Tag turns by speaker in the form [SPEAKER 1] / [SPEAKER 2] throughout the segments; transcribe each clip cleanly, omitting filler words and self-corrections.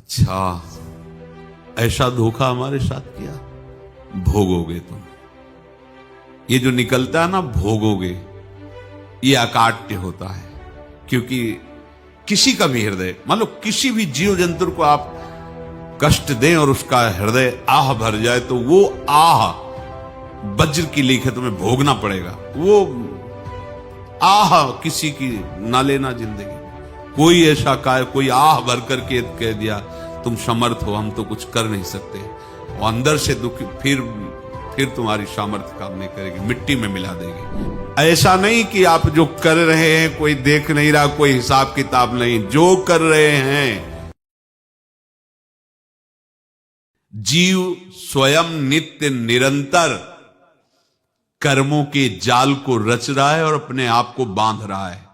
[SPEAKER 1] अच्छा, ऐसा धोखा हमारे साथ किया, भोगोगे तुम। ये जो निकलता है ना भोगोगे, ये अकाट्य होता है। क्योंकि किसी का भी हृदय, मान लो किसी भी जीव जंतु को आप कष्ट दें और उसका हृदय आह भर जाए, तो वो आह वज्र की लीक है, तुम्हें भोगना पड़ेगा। वो आह किसी की ना लेना जिंदगी। कोई ऐसा कोई आह भर करके कह दिया तुम समर्थ हो, हम तो कुछ कर नहीं सकते, और अंदर से दुखी, फिर तुम्हारी सामर्थ्य काम नहीं करेगी, मिट्टी में मिला देगी। ऐसा नहीं कि आप जो कर रहे हैं कोई देख नहीं रहा, कोई हिसाब किताब नहीं, जो कर रहे हैं जीव स्वयं नित्य निरंतर कर्मों के जाल को रच रहा है और अपने आप को बांध रहा है।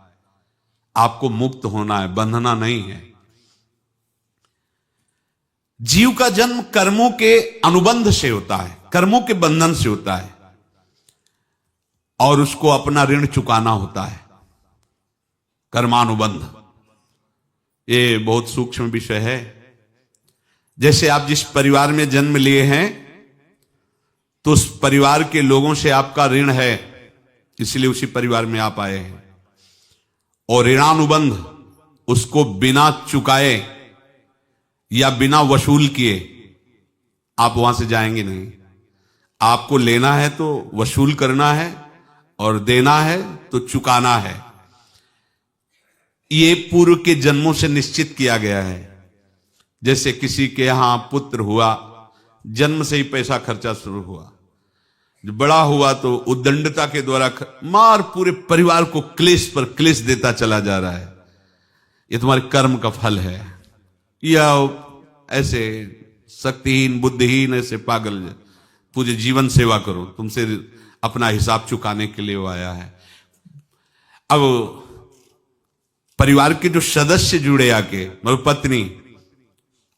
[SPEAKER 1] आपको मुक्त होना है, बंधना नहीं है। जीव का जन्म कर्मों के अनुबंध से होता है, कर्मों के बंधन से होता है, और उसको अपना ऋण चुकाना होता है। कर्मानुबंध ये बहुत सूक्ष्म विषय है। जैसे आप जिस परिवार में जन्म लिए हैं, तो उस परिवार के लोगों से आपका ऋण है, इसलिए उसी परिवार में आप आए हैं। और ऋणानुबंध, उसको बिना चुकाए या बिना वसूल किए आप वहां से जाएंगे नहीं। आपको लेना है तो वसूल करना है, और देना है तो चुकाना है। ये पूर्व के जन्मों से निश्चित किया गया है। जैसे किसी के यहां पुत्र हुआ, जन्म से ही पैसा खर्चा शुरू हुआ, जो बड़ा हुआ तो उद्दंडता के द्वारा मार पूरे परिवार को क्लेश पर क्लेश देता चला जा रहा है। ये तुम्हारे कर्म का फल है। या ऐसे शक्तिहीन बुद्धिहीन ऐसे पागल पूरे जीवन सेवा करो, तुमसे अपना हिसाब चुकाने के लिए वो आया है। अब परिवार के जो सदस्य जुड़े आके, मतलब पत्नी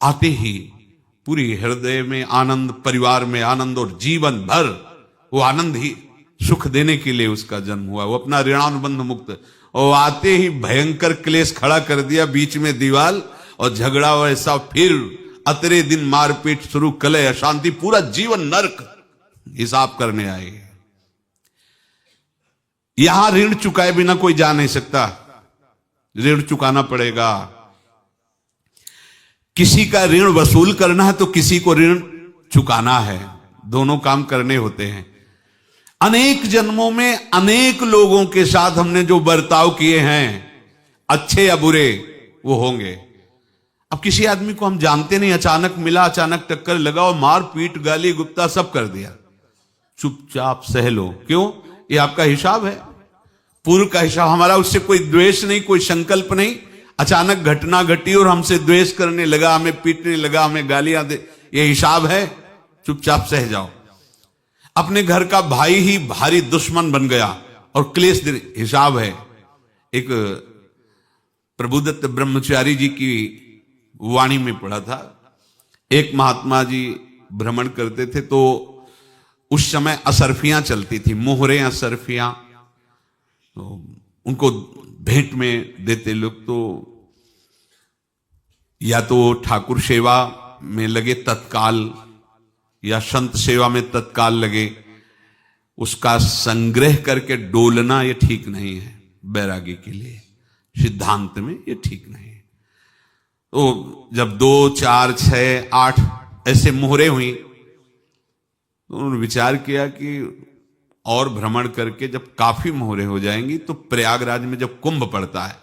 [SPEAKER 1] आते ही पूरी हृदय में आनंद, परिवार में आनंद, और जीवन भर वो आनंद ही सुख देने के लिए उसका जन्म हुआ। वो अपना ऋणानुबंध मुक्त, और आते ही भयंकर क्लेश खड़ा कर दिया, बीच में दीवाल और झगड़ा वैसा, फिर अतरे दिन मारपीट शुरू, कलह अशांति, पूरा जीवन नरक हिसाब करने आए। यहां ऋण चुकाए बिना कोई जा नहीं सकता, ऋण चुकाना पड़ेगा। किसी का ऋण वसूल करना है तो किसी को ऋण चुकाना है, दोनों काम करने होते हैं। अनेक जन्मों में अनेक लोगों के साथ हमने जो बर्ताव किए हैं, अच्छे या बुरे, वो होंगे। अब किसी आदमी को हम जानते नहीं, अचानक मिला, अचानक टक्कर लगा और मार पीट गाली गुप्ता सब कर दिया, चुपचाप सह लो। क्यों? ये आपका हिसाब है, पूर्व का हिसाब। हमारा उससे कोई द्वेष नहीं, कोई संकल्प नहीं। अचानक घटना घटी और हमसे द्वेष करने लगा, हमें पीटने लगा, हमें गालियां दे, ये हिसाब है, चुपचाप सह जाओ। अपने घर का भाई ही भारी दुश्मन बन गया और क्लेश दे, हिसाब है। एक प्रभुदत्त ब्रह्मचारी जी की वाणी में पढ़ा था, एक महात्मा जी भ्रमण करते थे, तो उस समय असरफियां चलती थी, मोहरे असरफियां, तो उनको भेंट में देते लोग। तो या तो ठाकुर सेवा में लगे तत्काल, या संत सेवा में तत्काल लगे, उसका संग्रह करके डोलना ये ठीक नहीं है बैरागी के लिए, सिद्धांत में ये ठीक नहीं है। तो जब 2, 4, 6, 8 ऐसे मोहरे हुई, तो उन्होंने विचार किया कि और भ्रमण करके जब काफी मोहरे हो जाएंगी तो प्रयागराज में जब कुंभ पड़ता है,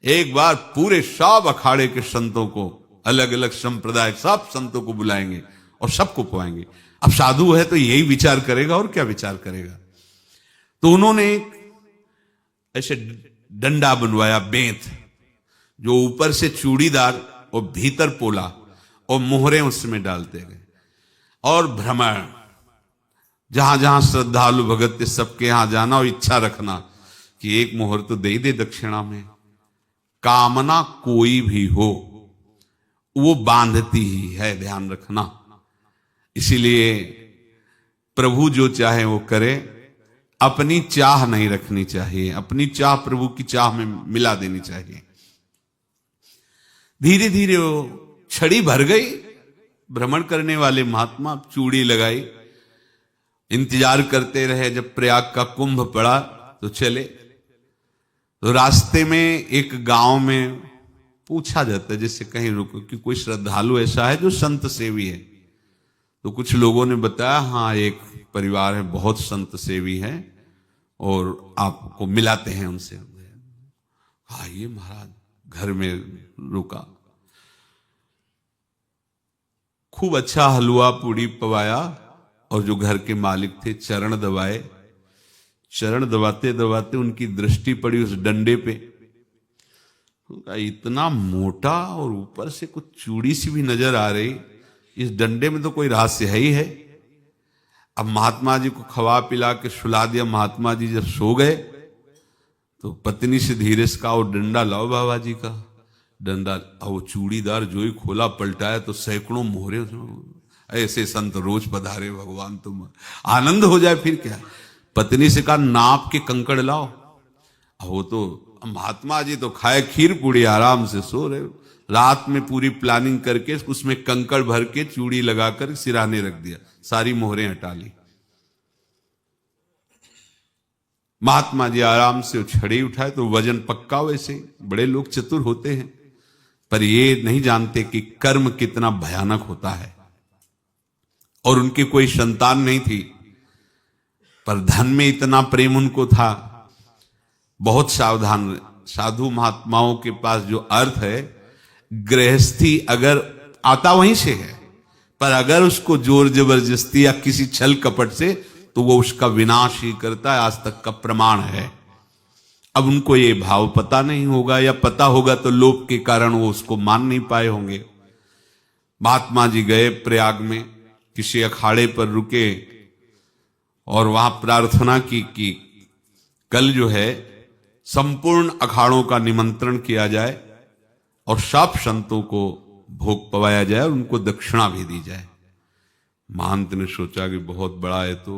[SPEAKER 1] एक बार पूरे सब अखाड़े के संतों को, अलग अलग संप्रदाय सब संतों को बुलाएंगे और सबको पवाएंगे। अब साधु है तो यही विचार करेगा, और क्या विचार करेगा। तो उन्होंने ऐसे डंडा बनवाया, बेंत, जो ऊपर से चूड़ीदार और भीतर पोला, और मोहरे उसमें डालते गए। और भ्रमण, जहां जहां श्रद्धालु भगत थे सबके यहां जाना और इच्छा रखना कि एक मोहर तो दे दे दक्षिणा में। कामना कोई भी हो वो बांधती ही है, ध्यान रखना। इसीलिए प्रभु जो चाहे वो करे, अपनी चाह नहीं रखनी चाहिए, अपनी चाह प्रभु की चाह में मिला देनी चाहिए। धीरे धीरे वो छड़ी भर गई, भ्रमण करने वाले महात्मा चूड़ी लगाई, इंतजार करते रहे। जब प्रयाग का कुंभ पड़ा तो चले। तो रास्ते में एक गांव में पूछा जाता है, जैसे कहीं रुको कि कोई श्रद्धालु ऐसा है जो संत सेवी है। तो कुछ लोगों ने बताया, हाँ एक परिवार है बहुत संत सेवी है और आपको मिलाते हैं उनसे। हाँ ये महाराज घर में रुका, खूब अच्छा हलवा पूड़ी पवाया और जो घर के मालिक थे चरण दबाए। चरण दबाते दबाते उनकी दृष्टि पड़ी उस डंडे पे, इतना मोटा और ऊपर से कुछ चूड़ी सी भी नजर आ रही, इस डंडे में तो कोई रहस्य है ही है। अब महात्मा जी को खवा पिला के सुला दिया। महात्मा जी जब सो गए तो पत्नी से धीरे से कहा, वो डंडा लाओ बाबा जी का डंडा। वो चूड़ीदार जो ही खोला पलटाया तो सैकड़ों मोहरे। ऐसे संत रोज पधारे भगवान, तुम आनंद हो जाए फिर क्या। पत्नी से कहा नाप के कंकड़ लाओ। वो तो महात्मा जी तो खाए खीर पूड़ी, आराम से सो रहे। रात में पूरी प्लानिंग करके उसमें कंकड़ भर के चूड़ी लगाकर सिराने रख दिया, सारी मोहरें हटा ली। महात्मा जी आराम से छड़ी उठाए तो वजन पक्का। वैसे बड़े लोग चतुर होते हैं, पर ये नहीं जानते कि कर्म कितना भयानक होता है। और उनकी कोई संतान नहीं थी, पर धन में इतना प्रेम उनको था। बहुत सावधान। साधु महात्माओं के पास जो अर्थ है, गृहस्थी अगर आता वहीं से है, पर अगर उसको जोर जबरदस्ती या किसी छल कपट से, तो वो उसका विनाश ही करता है। आज तक का प्रमाण है। अब उनको ये भाव पता नहीं होगा, या पता होगा तो लोभ के कारण वो उसको मान नहीं पाए होंगे। महात्मा जी गए प्रयाग में, किसी अखाड़े पर रुके और वहां प्रार्थना की कि कल जो है संपूर्ण अखाड़ों का निमंत्रण किया जाए और सब संतों को भोग पवाया जाए और उनको दक्षिणा भी दी जाए। महंत ने सोचा कि बहुत बड़ा है तो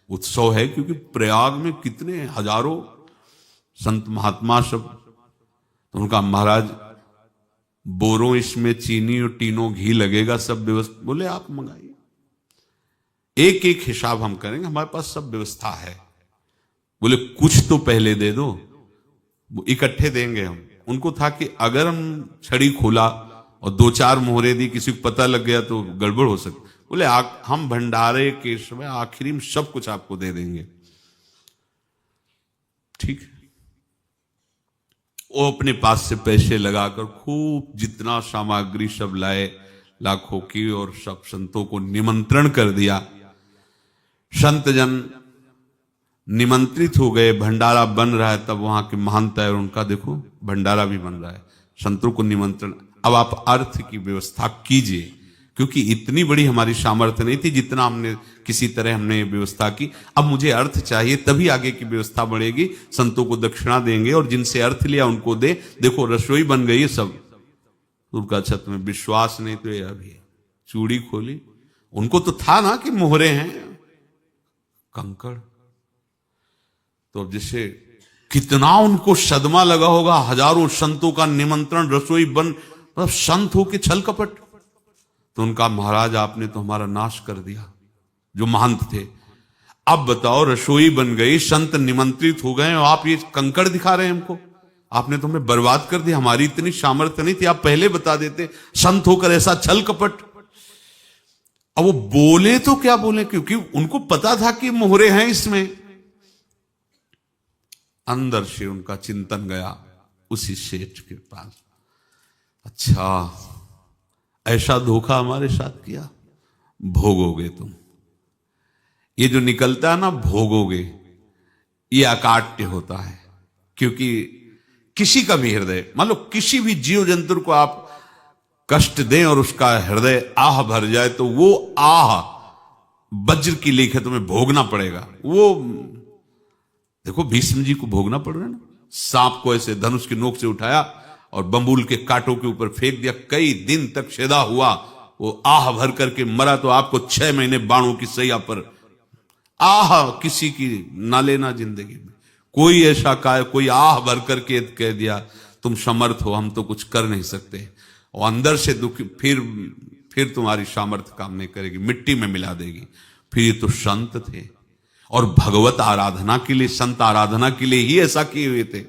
[SPEAKER 1] उत्सव है, क्योंकि प्रयाग में कितने हजारों संत महात्मा सब। तो उनका महाराज बोरों इसमें चीनी और टीनों घी लगेगा, सब व्यवस्था। बोले आप मंगाइए, एक एक हिसाब हम करेंगे, हमारे पास सब व्यवस्था है। बोले कुछ तो पहले दे दो, वो इकट्ठे देंगे हम। उनको था कि अगर हम छड़ी खोला और दो चार मोहरे दी, किसी को पता लग गया तो गड़बड़ हो सकती। बोले हम भंडारे के समय आखिरी में सब कुछ आपको दे देंगे। ठीक है। वो अपने पास से पैसे लगाकर खूब जितना सामग्री सब लाए, लाखों की, और सब संतों को निमंत्रण कर दिया। संत जन निमंत्रित हो गए, भंडारा बन रहा है। तब वहां के महंत है और उनका देखो भंडारा भी बन रहा है, संतों को निमंत्रण। अब आप अर्थ की व्यवस्था कीजिए, क्योंकि इतनी बड़ी हमारी सामर्थ्य नहीं थी जितना हमने किसी तरह हमने व्यवस्था की। अब मुझे अर्थ चाहिए, तभी आगे की व्यवस्था बढ़ेगी। संतों को दक्षिणा देंगे और जिनसे अर्थ लिया उनको दे। देखो रसोई बन गई है सब। उनका छत में विश्वास नहीं तो ये अभी चूड़ी खोली। उनको तो था ना कि मोहरे हैं, कंकड़। तो अब जैसे कितना उनको सदमा लगा होगा, हजारों संतों का निमंत्रण, रसोई बन, मतलब संत हो के छल कपट। तो उनका महाराज आपने तो हमारा नाश कर दिया, जो महंत थे। अब बताओ रसोई बन गई, संत निमंत्रित हो गए और आप ये कंकड़ दिखा रहे हैं हमको। आपने तो हमें बर्बाद कर दिया, हमारी इतनी सामर्थ्य नहीं थी, आप पहले बता देते। संत होकर ऐसा छल कपट। अब वो बोले तो क्या बोले, क्योंकि उनको पता था कि मोहरे हैं इसमें। अंदर से उनका चिंतन गया उसी सेठ के पास, अच्छा ऐसा धोखा हमारे साथ किया, भोगोगे तुम। ये जो निकलता है ना भोगोगे, ये अकाट्य होता है। क्योंकि किसी का भी हृदय, मान लो किसी भी जीव जंतु को आप कष्ट दें और उसका हृदय आह भर जाए, तो वो आह वज्र की लेख है, तुम्हें भोगना पड़ेगा। वो देखो भीष्म जी को भोगना पड़ रहा है ना। सांप को ऐसे धनुष की नोक से उठाया और बंबूल के कांटों के ऊपर फेंक दिया, कई दिन तक शेदा हुआ, वो आह भर करके मरा। तो आपको 6 महीने बाणों की सैया पर आह किसी की ना लेना जिंदगी में। कोई ऐसा कोई आह भर करके कह दिया तुम समर्थ हो, हम तो कुछ कर नहीं सकते। और अंदर से दुखी, फिर तुम्हारी सामर्थ्य काम नहीं करेगी, मिट्टी में मिला देगी। फिर ये तो संत थे और भगवत आराधना के लिए, संत आराधना के लिए ही ऐसा किए हुए थे।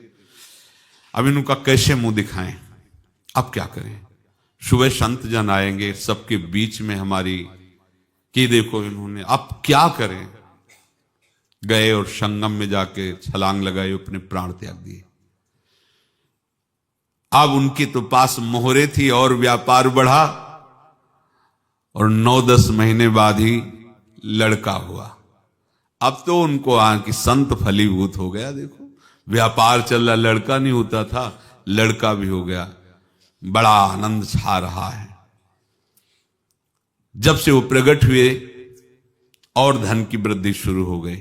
[SPEAKER 1] अब इनका कैसे मुंह दिखाएं? अब क्या करें? सुबह संत जन आएंगे, सबके बीच में हमारी कि देखो इन्होंने, अब क्या करें? गए और संगम में जाके छलांग लगाई, अपने प्राण त्याग दिए। अब उनके तो पास मोहरे थी और व्यापार बढ़ा, और 9-10 महीने बाद ही लड़का हुआ। अब तो उनको कि संत फलीभूत हो गया। देखो व्यापार चल रहा, लड़का नहीं होता था, लड़का भी हो गया। बड़ा आनंद छा रहा है। जब से वो प्रकट हुए और धन की वृद्धि शुरू हो गई,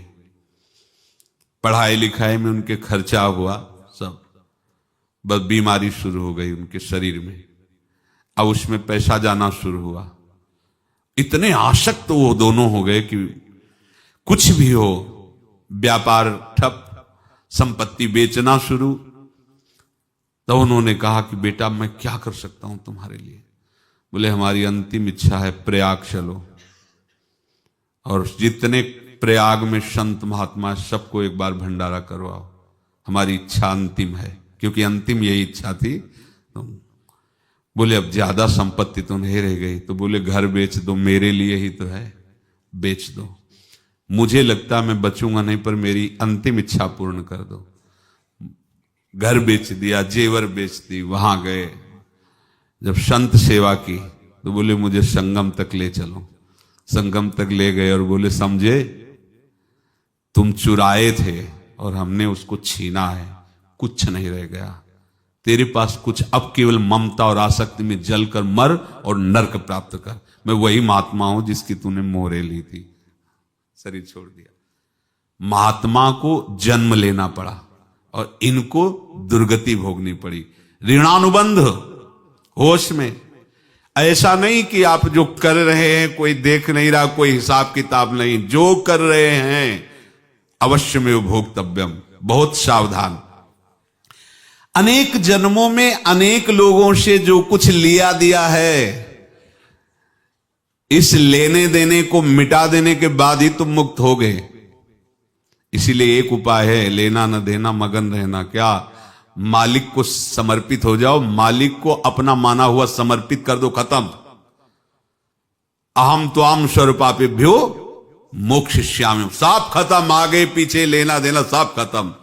[SPEAKER 1] पढ़ाई लिखाई में उनके खर्चा हुआ सब, बस बीमारी शुरू हो गई उनके शरीर में। अब उसमें पैसा जाना शुरू हुआ। इतने आसक्त तो वो दोनों हो गए कि कुछ भी हो, व्यापार ठप, संपत्ति बेचना शुरू। तो उन्होंने कहा कि बेटा मैं क्या कर सकता हूं तुम्हारे लिए? बोले हमारी अंतिम इच्छा है, प्रयाग चलो और जितने प्रयाग में संत महात्मा सबको एक बार भंडारा करवाओ। हमारी इच्छा अंतिम है, क्योंकि अंतिम यही इच्छा थी। तो बोले अब ज्यादा संपत्ति तो नहीं रह गई। तो बोले घर बेच दो, मेरे लिए ही तो है, बेच दो। मुझे लगता मैं बचूंगा नहीं, पर मेरी अंतिम इच्छा पूर्ण कर दो। घर बेच दिया, जेवर बेच दी। वहां गए, जब संत सेवा की तो बोले मुझे संगम तक ले चलो। संगम तक ले गए और बोले समझे तुम चुराए थे और हमने उसको छीना है, कुछ नहीं रह गया तेरे पास कुछ, अब केवल ममता और आसक्ति में जलकर मर और नरक प्राप्त कर। मैं वही महात्मा हूं जिसकी तूने मोहरे ली थी, शरीर छोड़ दिया। महात्मा को जन्म लेना पड़ा और इनको दुर्गति भोगनी पड़ी। ऋणानुबंध होश में, ऐसा नहीं कि आप जो कर रहे हैं कोई देख नहीं रहा, कोई हिसाब किताब नहीं। जो कर रहे हैं अवश्य में भोक्तव्यम, बहुत सावधान। अनेक जन्मों में अनेक लोगों से जो कुछ लिया दिया है, इस लेने देने को मिटा देने के बाद ही तुम मुक्त हो गए। इसीलिए एक उपाय है, लेना न देना मगन रहना। क्या? मालिक को समर्पित हो जाओ, मालिक को अपना माना हुआ समर्पित कर दो, खत्म। अहम त्वाम स्वरूपापेभ्यो मोक्षयिष्यामि, सब खत्म। आगे पीछे लेना देना सब खत्म।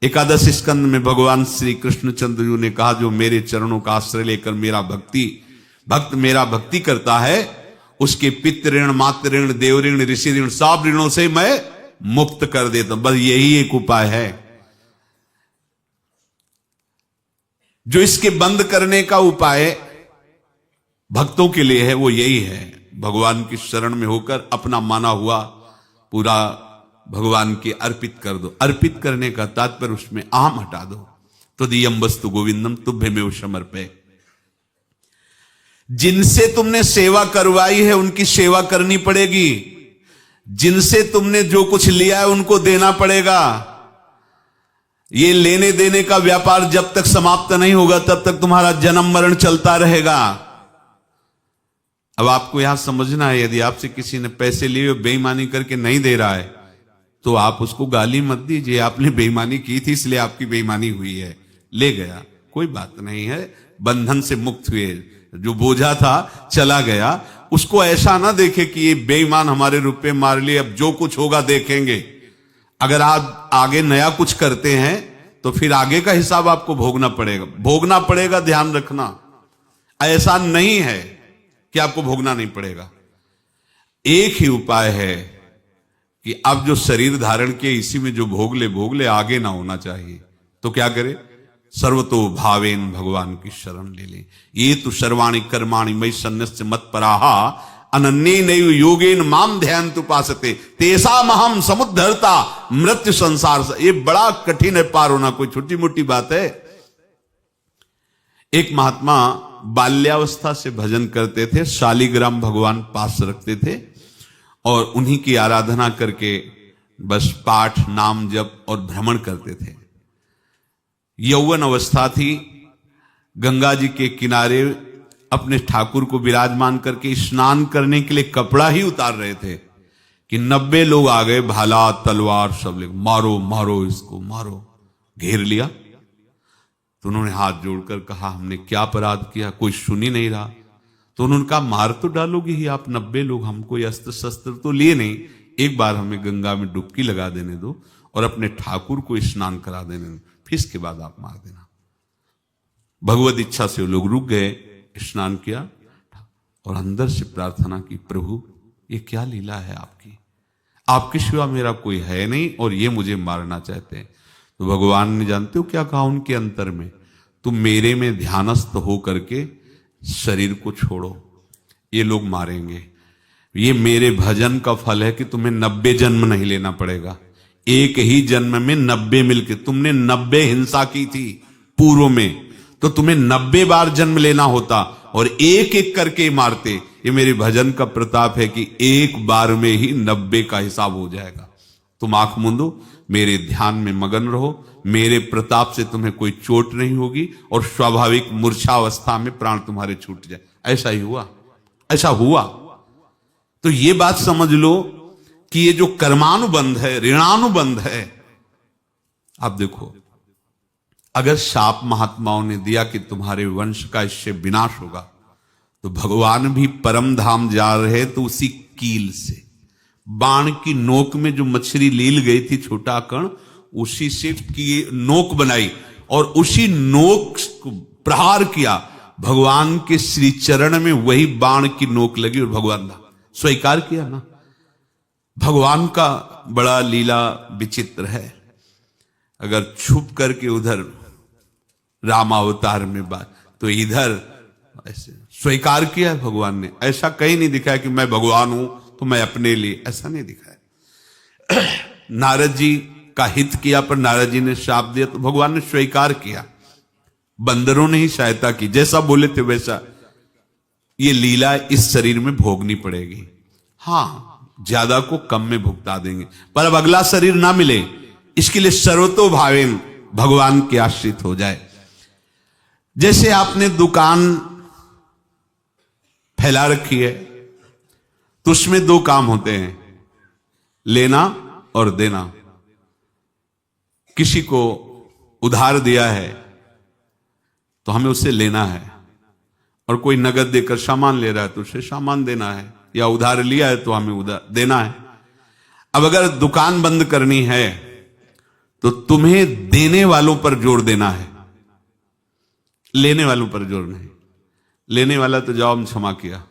[SPEAKER 1] एकादश स्कंद में भगवान श्री कृष्णचंद्र जी ने कहा, जो मेरे चरणों का आश्रय लेकर भक्त मेरा भक्ति करता है, उसके पितृ ऋण, मातृ ऋण, देव ऋण, ऋषि ऋण, सब ऋणों से मैं मुक्त कर देता हूं। बस यही एक उपाय है जो इसके बंद करने का उपाय भक्तों के लिए है। वो यही है, भगवान की शरण में होकर अपना माना हुआ पूरा भगवान के अर्पित कर दो। अर्पित करने का तात्पर्य उसमें अहम हटा दो। तो दियम वस्तु गोविंदम तुभ्यमेव समर्पय। जिनसे तुमने सेवा करवाई है उनकी सेवा करनी पड़ेगी। जिनसे तुमने जो कुछ लिया है उनको देना पड़ेगा। ये लेने देने का व्यापार जब तक समाप्त नहीं होगा तब तक तुम्हारा जन्म मरण चलता रहेगा। अब आपको यहां समझना है, यदि आपसे किसी ने पैसे लिए बेईमानी करके नहीं दे रहा है तो आप उसको गाली मत दीजिए। आपने बेईमानी की थी इसलिए आपकी बेईमानी हुई है, ले गया, कोई बात नहीं है, बंधन से मुक्त हुए। जो बोझा था चला गया। उसको ऐसा ना देखे कि ये बेईमान हमारे रुपए मार लिए, अब जो कुछ होगा देखेंगे। अगर आप आगे नया कुछ करते हैं तो फिर आगे का हिसाब आपको भोगना पड़ेगा, ध्यान रखना। ऐसा नहीं है कि आपको भोगना नहीं पड़ेगा। एक ही उपाय है कि अब जो शरीर धारण किए इसी में जो भोग ले, आगे ना होना चाहिए। तो क्या करे? सर्वतो भावेन भगवान की शरण ले ले। ये तो सर्वाणि कर्माणि मयि सन्न्यस्य मत्पराहा अनन्ये नैव योगेन माम ध्यायन्तु उपासते तेषाम् अहं समुद्धर्ता मृत्यु संसार से। ये बड़ा कठिन है पार होना, कोई छोटी मोटी बात है। एक महात्मा बाल्यावस्था से भजन करते थे, शालिग्राम भगवान पास रखते थे और उन्हीं की आराधना करके बस पाठ, नाम, जप और भ्रमण करते थे। यौवन अवस्था थी, गंगा जी के किनारे अपने ठाकुर को विराजमान करके स्नान करने के लिए कपड़ा ही उतार रहे थे कि 90 लोग आ गए, भाला तलवार सब लेकर, मारो मारो इसको मारो, घेर लिया। तो उन्होंने हाथ जोड़कर कहा हमने क्या अपराध किया, कोई सुन ही नहीं रहा। तो उन्होंने कहा मार तो डालोगे ही आप 90 लोग, हम कोई अस्त्र शस्त्र तो लिए नहीं, एक बार हमें गंगा में डुबकी लगा देने दो और अपने ठाकुर को स्नान करा देने दो, फिर इसके बाद आप मार देना। भगवत इच्छा से वो लोग रुक गए, स्नान किया और अंदर से प्रार्थना की, प्रभु ये क्या लीला है आपकी, आपके सिवा मेरा कोई है नहीं और ये मुझे मारना चाहते हैं। तो भगवान ने जानते हो क्या कहा उनके अंतर में, तुम मेरे में ध्यानस्थ हो करके शरीर को छोड़ो, ये लोग मारेंगे। ये मेरे भजन का फल है कि तुम्हें 90 जन्म नहीं लेना पड़ेगा, एक ही जन्म में 90 मिलके, तुमने 90 हिंसा की थी पूर्व में, तो तुम्हें 90 बार जन्म लेना होता और एक एक करके मारते। ये मेरे भजन का प्रताप है कि एक बार में ही 90 का हिसाब हो जाएगा। तुम आंख मूंदो, मेरे ध्यान में मगन रहो, मेरे प्रताप से तुम्हें कोई चोट नहीं होगी और स्वाभाविक मूर्छावस्था में प्राण तुम्हारे छूट जाए। ऐसा ही हुआ, ऐसा हुआ। तो ये बात समझ लो कि ये जो कर्मानुबंध है, ऋणानुबंध है। आप देखो, अगर शाप महात्माओं ने दिया कि तुम्हारे वंश का इससे विनाश होगा, तो भगवान भी परम धाम जा रहे तो उसी कील से, बाण की नोक में जो मछली लील गई थी छोटा कण, उसी से की नोक बनाई और उसी नोक को प्रहार किया। भगवान के श्री चरण में वही बाण की नोक लगी और भगवान स्वीकार किया ना। भगवान का बड़ा लीला विचित्र है। अगर छुप करके उधर रामावतार में बात, तो इधर ऐसे स्वीकार किया है भगवान ने। ऐसा कहीं नहीं दिखाया कि मैं भगवान हूं तो मैं अपने लिए, ऐसा नहीं दिखाया। नारद जी का हित किया पर नारद जी ने शाप दिया तो भगवान ने स्वीकार किया। बंदरों ने ही सहायता की, जैसा बोले थे वैसा। ये लीला इस शरीर में भोगनी पड़ेगी। हाँ, ज्यादा को कम में भुगता देंगे, पर अब अगला शरीर ना मिले, इसके लिए सर्वतो भावेन भगवान के आश्रित हो जाए। जैसे आपने दुकान फैला रखी है तो उसमें दो काम होते हैं, लेना और देना। किसी को उधार दिया है तो हमें उसे लेना है, और कोई नगद देकर सामान ले रहा है तो उसे सामान देना है, या उधार लिया है तो हमें उधार देना है। अब अगर दुकान बंद करनी है तो तुम्हें देने वालों पर जोर देना है, लेने वालों पर जोर नहीं। लेने वाला तो जाओ हम क्षमा किया,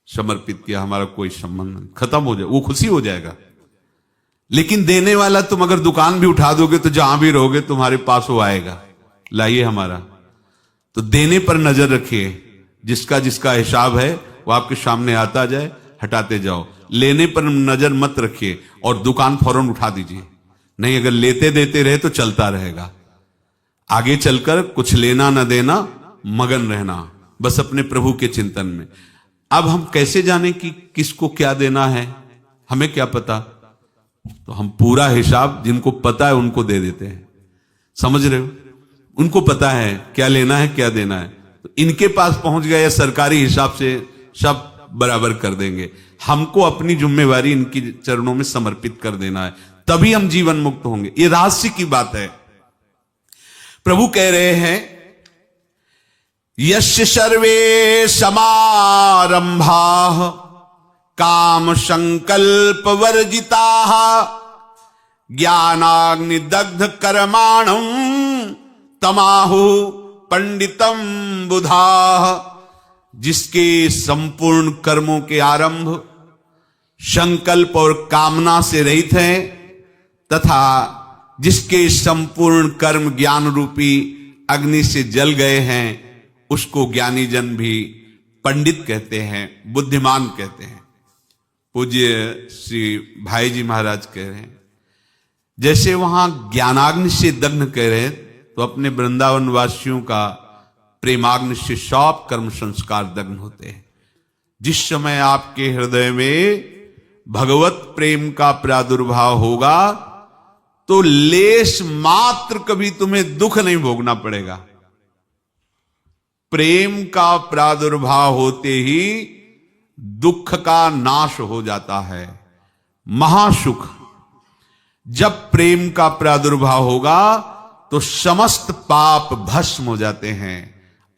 [SPEAKER 1] समर्पित किया, हमारा कोई संबंध नहीं, खत्म हो जाए, वो खुशी हो जाएगा। लेकिन देने वाला तुम अगर दुकान भी उठा दोगे तो जहां भी रहोगे तुम्हारे पास वो आएगा, लाइए हमारा। तो देने पर नजर रखिए, जिसका जिसका हिसाब है वो आपके सामने आता जाए, हटाते जाओ। लेने पर नजर मत रखिए और दुकान फौरन उठा दीजिए, नहीं अगर लेते देते रहे तो चलता रहेगा। आगे चलकर कुछ लेना न देना, मगन रहना बस अपने प्रभु के चिंतन में। अब हम कैसे जाने कि किसको क्या देना है, हमें क्या पता? तो हम पूरा हिसाब जिनको पता है उनको दे देते हैं, समझ रहे हो? उनको पता है क्या लेना है क्या देना है, तो इनके पास पहुंच गए, सरकारी हिसाब से सब बराबर कर देंगे। हमको अपनी जिम्मेवारी इनकी चरणों में समर्पित कर देना है, तभी हम जीवन मुक्त होंगे। ये रहस्य की बात है। प्रभु कह रहे हैं, यस्य सर्वे समारंभाः काम संकल्प वर्जिताः ज्ञानाग्निदग्ध कर्माणं तमाहु पंडितम बुधाः। जिसके संपूर्ण कर्मों के आरंभ संकल्प और कामना से रहित हैं, तथा जिसके संपूर्ण कर्म ज्ञान रूपी अग्नि से जल गए हैं, उसको ज्ञानी जन भी पंडित कहते हैं, बुद्धिमान कहते हैं। पूज्य श्री भाई जी महाराज कह रहे हैं, जैसे वहां ज्ञानाग्नि से दग्न कह रहे हैं, तो अपने वृंदावन वासियों का प्रेमाग्नि से सब कर्म संस्कार दग्न होते हैं। जिस समय आपके हृदय में भगवत प्रेम का प्रादुर्भाव होगा तो लेश मात्र कभी तुम्हें दुख नहीं भोगना पड़ेगा। प्रेम का प्रादुर्भाव होते ही दुख का नाश हो जाता है। महासुख। जब प्रेम का प्रादुर्भाव होगा तो समस्त पाप भस्म हो जाते हैं,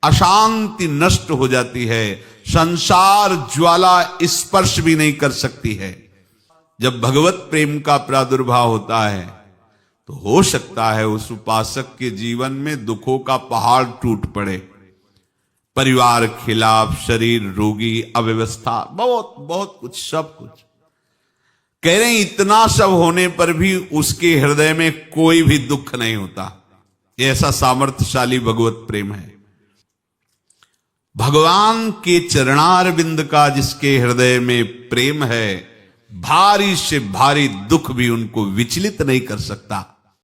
[SPEAKER 1] अशांति नष्ट हो जाती है, संसार ज्वाला स्पर्श भी नहीं कर सकती है। जब भगवत प्रेम का प्रादुर्भाव होता है तो हो सकता है उस उपासक के जीवन में दुखों का पहाड़ टूट पड़े, परिवार खिलाफ, शरीर रोगी, अव्यवस्था, बहुत बहुत कुछ, सब कुछ। कह रहे हैं इतना सब होने पर भी उसके हृदय में कोई भी दुख नहीं होता। ऐसा सामर्थ्यशाली भगवत प्रेम है। भगवान के चरणारविंद का जिसके हृदय में प्रेम है, भारी से भारी दुख भी उनको विचलित नहीं कर सकता।